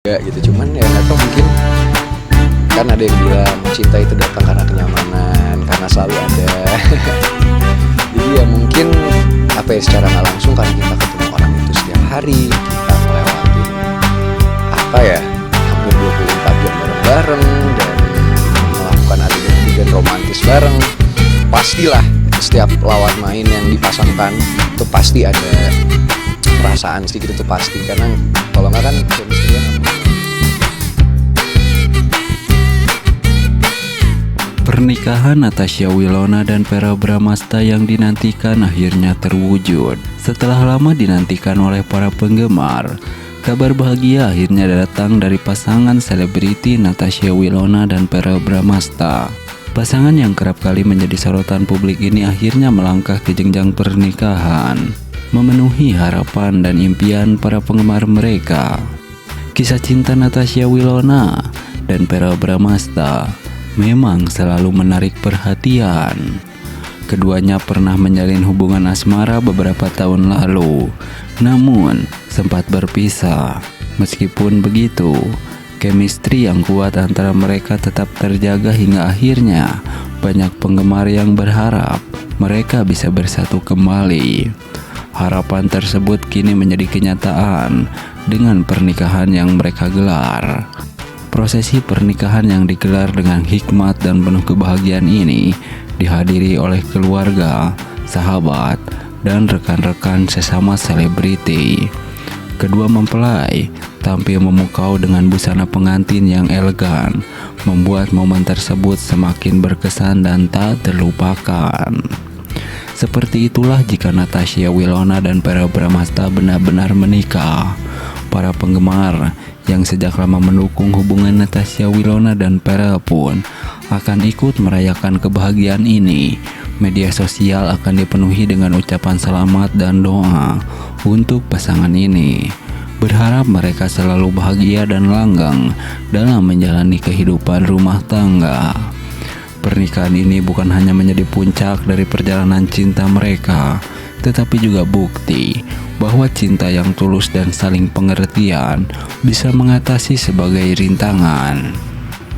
Ya gitu, cuman ya nggak tahu, mungkin kan ada yang bilang cinta itu datang karena kenyamanan, karena selalu ada. Jadi ya mungkin apa ya, secara nggak langsung karena kita ketemu orang itu setiap hari, kita melewati apa ya, hampir 24 jam bareng-bareng dan melakukan adegan-adegan romantis bareng, pastilah setiap lawan main yang dipasangkan itu pasti ada perasaan sedikit, itu pasti, karena kalau nggak kan chemistry-nya nggak. Pernikahan Natasha Wilona dan Verrell Bramasta yang dinantikan akhirnya terwujud. Setelah lama dinantikan oleh para penggemar, kabar bahagia akhirnya datang dari pasangan selebriti Natasha Wilona dan Verrell Bramasta. Pasangan yang kerap kali menjadi sorotan publik ini akhirnya melangkah ke jenjang pernikahan, memenuhi harapan dan impian para penggemar mereka. Kisah cinta Natasha Wilona dan Verrell Bramasta memang selalu menarik perhatian. Keduanya pernah menjalin hubungan asmara beberapa tahun lalu, namun sempat berpisah. Meskipun begitu, chemistry yang kuat antara mereka tetap terjaga hingga akhirnya banyak penggemar yang berharap mereka bisa bersatu kembali. Harapan tersebut kini menjadi kenyataan dengan pernikahan yang mereka gelar. Prosesi pernikahan yang digelar dengan hikmat dan penuh kebahagiaan ini dihadiri oleh keluarga, sahabat, dan rekan-rekan sesama selebriti. Kedua mempelai tampil memukau dengan busana pengantin yang elegan, membuat momen tersebut semakin berkesan dan tak terlupakan. Seperti itulah jika Natasha Wilona dan Verrell Bramasta benar-benar menikah. Para penggemar yang sejak lama mendukung hubungan Natasha Wilona dan Verrell pun akan ikut merayakan kebahagiaan ini. Media sosial akan dipenuhi dengan ucapan selamat dan doa untuk pasangan ini. Berharap mereka selalu bahagia dan langgeng dalam menjalani kehidupan rumah tangga. Pernikahan ini bukan hanya menjadi puncak dari perjalanan cinta mereka, tetapi juga bukti bahwa cinta yang tulus dan saling pengertian bisa mengatasi sebagai rintangan.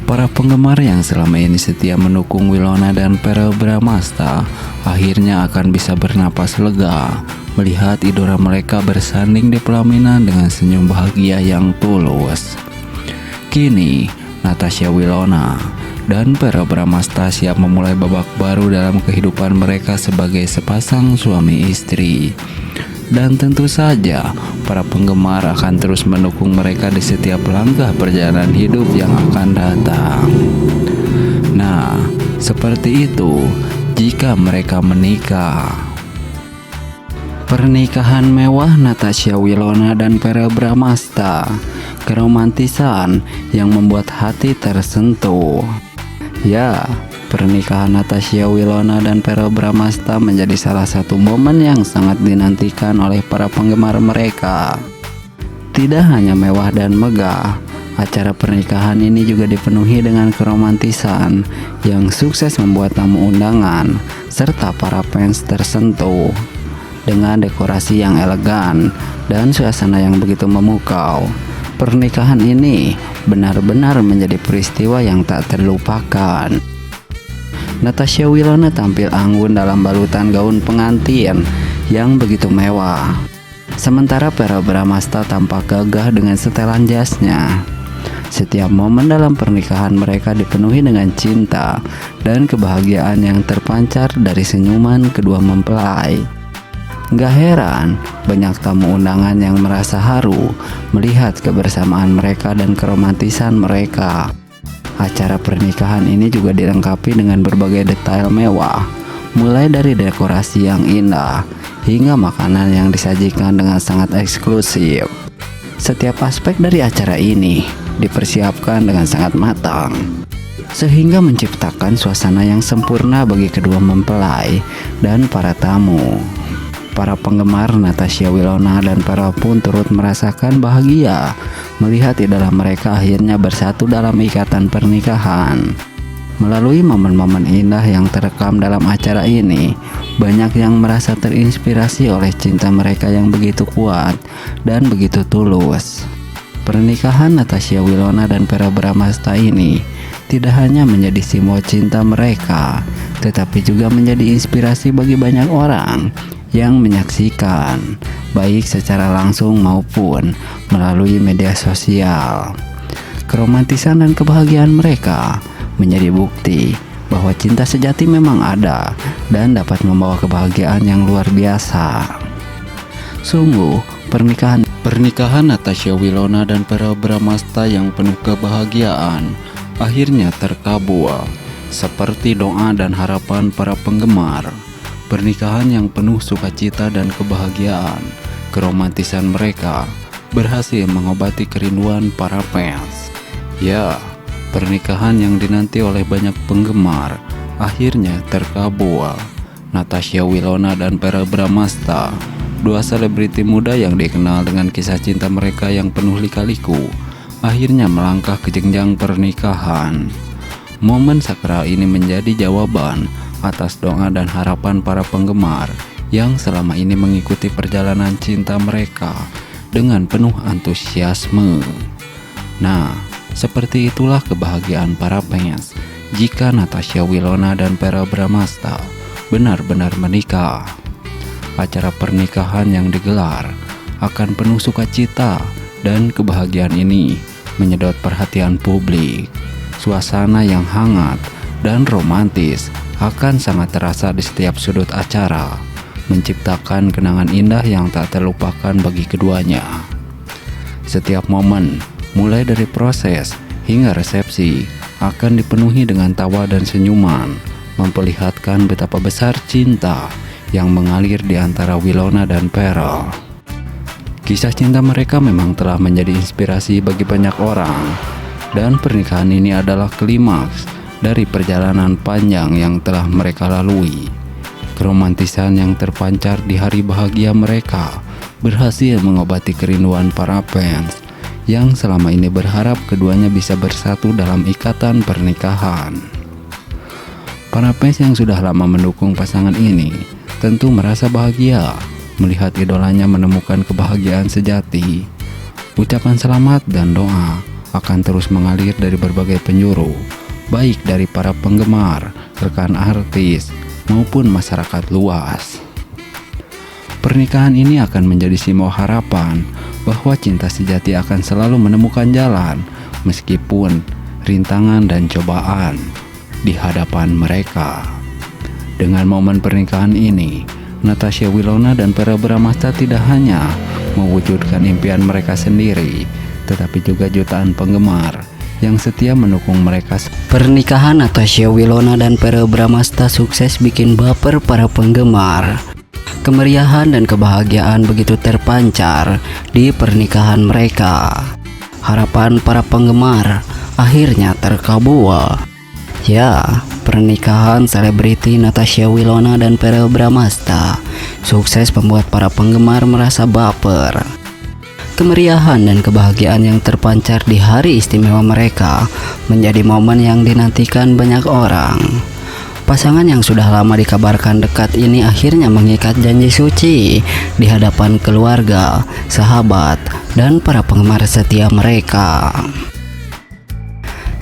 Para penggemar yang selama ini setia mendukung Wilona dan Verrell Bramasta akhirnya akan bisa bernapas lega melihat idola mereka bersanding di pelaminan dengan senyum bahagia yang tulus. Kini, Natasha Wilona dan Verrell Bramasta siap memulai babak baru dalam kehidupan mereka sebagai sepasang suami istri. Dan tentu saja, para penggemar akan terus mendukung mereka di setiap langkah perjalanan hidup yang akan datang. Nah, seperti itu jika mereka menikah. Pernikahan mewah Natasha Wilona dan Verrell Bramasta, keromantisan yang membuat hati tersentuh. Ya, pernikahan Natasha Wilona dan Verrell Bramasta menjadi salah satu momen yang sangat dinantikan oleh para penggemar mereka. Tidak hanya mewah dan megah, acara pernikahan ini juga dipenuhi dengan keromantisan yang sukses membuat tamu undangan serta para fans tersentuh. Dengan dekorasi yang elegan dan suasana yang begitu memukau, pernikahan ini benar-benar menjadi peristiwa yang tak terlupakan. Natasha Wilona tampil anggun dalam balutan gaun pengantin yang begitu mewah. Sementara Verrell Bramasta tampak gagah dengan setelan jasnya. Setiap momen dalam pernikahan mereka dipenuhi dengan cinta dan kebahagiaan yang terpancar dari senyuman kedua mempelai. Gak heran, banyak tamu undangan yang merasa haru melihat kebersamaan mereka dan keromantisan mereka. Acara pernikahan ini juga dilengkapi dengan berbagai detail mewah, mulai dari dekorasi yang indah hingga makanan yang disajikan dengan sangat eksklusif. Setiap aspek dari acara ini dipersiapkan dengan sangat matang, sehingga menciptakan suasana yang sempurna bagi kedua mempelai dan para tamu. Para penggemar Natasha Wilona dan Verrell pun turut merasakan bahagia melihat idola mereka akhirnya bersatu dalam ikatan pernikahan. Melalui momen-momen indah yang terekam dalam acara ini, banyak yang merasa terinspirasi oleh cinta mereka yang begitu kuat dan begitu tulus. Pernikahan Natasha Wilona dan Verrell Bramasta ini tidak hanya menjadi simbol cinta mereka, tetapi juga menjadi inspirasi bagi banyak orang yang menyaksikan, baik secara langsung maupun melalui media sosial. Keromantisan dan kebahagiaan mereka menjadi bukti bahwa cinta sejati memang ada dan dapat membawa kebahagiaan yang luar biasa. Sungguh, pernikahan Natasha Wilona dan Verrell Bramasta yang penuh kebahagiaan akhirnya terkabul seperti doa dan harapan para penggemar. Pernikahan yang penuh sukacita dan kebahagiaan, keromantisan mereka berhasil mengobati kerinduan para fans. Ya, pernikahan yang dinanti oleh banyak penggemar akhirnya terkabul. Natasha Wilona dan Verrell Bramasta, dua selebriti muda yang dikenal dengan kisah cinta mereka yang penuh lika-liku, akhirnya melangkah ke jenjang pernikahan. Momen sakral ini menjadi jawaban atas doa dan harapan para penggemar yang selama ini mengikuti perjalanan cinta mereka dengan penuh antusiasme. Nah, seperti itulah kebahagiaan para fans jika Natasha Wilona dan Verrell Bramasta benar-benar menikah. Acara pernikahan yang digelar akan penuh sukacita dan kebahagiaan ini menyedot perhatian publik. Suasana yang hangat dan romantis akan sangat terasa di setiap sudut acara, menciptakan kenangan indah yang tak terlupakan bagi keduanya. Setiap momen, mulai dari proses hingga resepsi, akan dipenuhi dengan tawa dan senyuman, memperlihatkan betapa besar cinta yang mengalir di antara Wilona dan Verrell. Kisah cinta mereka memang telah menjadi inspirasi bagi banyak orang, dan pernikahan ini adalah klimaks dari perjalanan panjang yang telah mereka lalui. Keromantisan yang terpancar di hari bahagia mereka berhasil mengobati kerinduan para fans yang selama ini berharap keduanya bisa bersatu dalam ikatan pernikahan. Para fans yang sudah lama mendukung pasangan ini tentu merasa bahagia melihat idolanya menemukan kebahagiaan sejati. Ucapan selamat dan doa akan terus mengalir dari berbagai penjuru, baik dari para penggemar, rekan artis, maupun masyarakat luas. Pernikahan ini akan menjadi simbol harapan bahwa cinta sejati akan selalu menemukan jalan meskipun rintangan dan cobaan di hadapan mereka. Dengan momen pernikahan ini, Natasha Wilona dan Verrell Bramasta tidak hanya mewujudkan impian mereka sendiri, tetapi juga jutaan penggemar yang setia mendukung mereka. Pernikahan Natasha Wilona dan Verrell Bramasta sukses bikin baper para penggemar. Kemeriahan dan kebahagiaan begitu terpancar di pernikahan mereka. Harapan para penggemar akhirnya terkabul. Ya, pernikahan selebriti Natasha Wilona dan Verrell Bramasta sukses membuat para penggemar merasa baper. Kemeriahan dan kebahagiaan yang terpancar di hari istimewa mereka menjadi momen yang dinantikan banyak orang. Pasangan yang sudah lama dikabarkan dekat ini akhirnya mengikat janji suci di hadapan keluarga, sahabat, dan para penggemar setia mereka.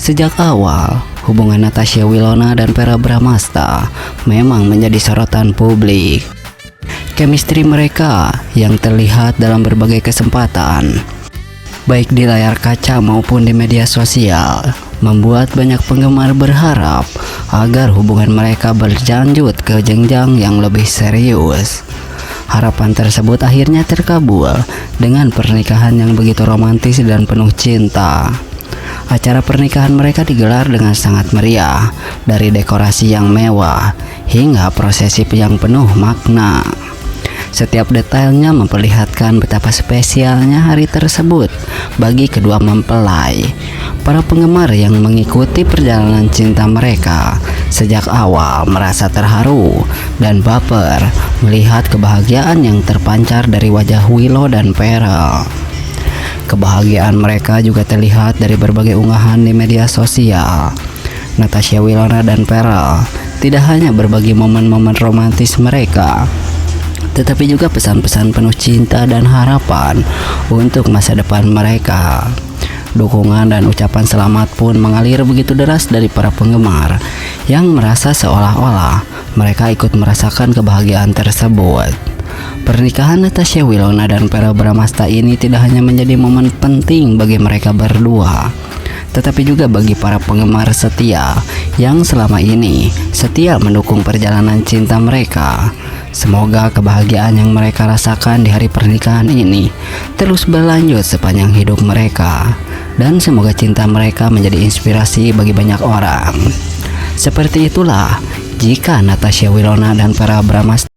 Sejak awal, hubungan Natasha Wilona dan Verrell Bramasta memang menjadi sorotan publik. Chemistry mereka yang terlihat dalam berbagai kesempatan, baik di layar kaca maupun di media sosial, membuat banyak penggemar berharap agar hubungan mereka berlanjut ke jenjang yang lebih serius. Harapan tersebut akhirnya terkabul dengan pernikahan yang begitu romantis dan penuh cinta. Acara pernikahan mereka digelar dengan sangat meriah, dari dekorasi yang mewah hingga prosesi yang penuh makna. Setiap detailnya memperlihatkan betapa spesialnya hari tersebut bagi kedua mempelai. Para penggemar yang mengikuti perjalanan cinta mereka sejak awal merasa terharu dan baper melihat kebahagiaan yang terpancar dari wajah Willow dan Verrell. Kebahagiaan mereka juga terlihat dari berbagai unggahan di media sosial. Natasha Wilona dan Verrell tidak hanya berbagi momen-momen romantis mereka, tetapi juga pesan-pesan penuh cinta dan harapan untuk masa depan mereka. Dukungan dan ucapan selamat pun mengalir begitu deras dari para penggemar yang merasa seolah-olah mereka ikut merasakan kebahagiaan tersebut. Pernikahan Natasha Wilona dan Verrell Bramasta ini tidak hanya menjadi momen penting bagi mereka berdua, tetapi juga bagi para penggemar setia yang selama ini setia mendukung perjalanan cinta mereka. Semoga kebahagiaan yang mereka rasakan di hari pernikahan ini terus berlanjut sepanjang hidup mereka, dan semoga cinta mereka menjadi inspirasi bagi banyak orang. Seperti itulah jika Natasha Wilona dan Verrell Bramasta